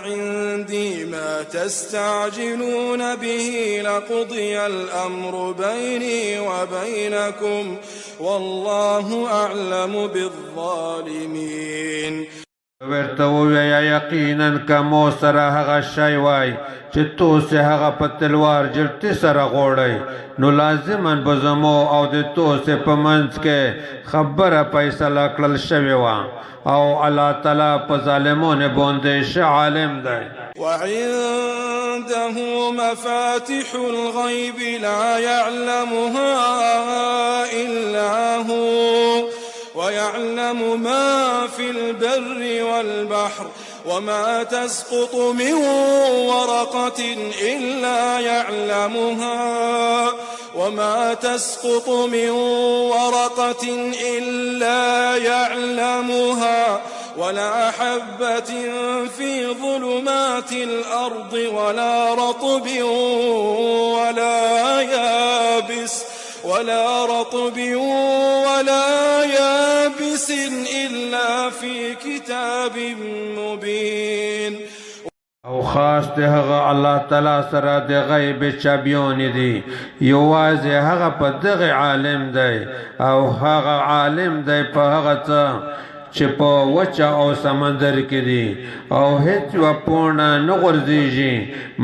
عندي ما تستعجلون به لقضي الأمر بيني وبينكم والله أعلم بالظالمين. ورته ووایه یقینا که مو سره هغه شی وای چې تاسې هغه په تلوار جرتې سره غوړئ نو لازما به زمو او د تاسې په منځ کې خبره فیصله کړل شوې وه او الله تعالی په ظالمانو باندې ښه عالم دی. وعنده مفاتح الغيب لا يعلمها إلا هو ويعلم ما في البر والبحر وما تسقط من ورقة إلا يعلمها ولا حبة في ظلمات الأرض ولا رطب ولا يابس إلا في كتاب مبين. او خاص د هغه الله تعالی سره د غیب چابیون دي یوازې هغه په دغه عالم دی او هغه عالم دی په هغه څه چې په وچه او سمندر کې دي او هیڅ یوه پوڼه نه غورځېږي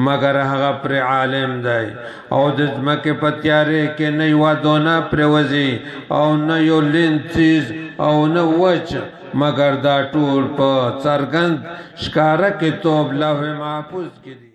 مګر هغه پرې عالم دی او د ځمکې په تیارې کې نه یوه دانه پرېوځي او نه یو لین څیز او نه وچ مگر دا ټول په څرګند ښکاره کتاب لوح محفوظ کې دي.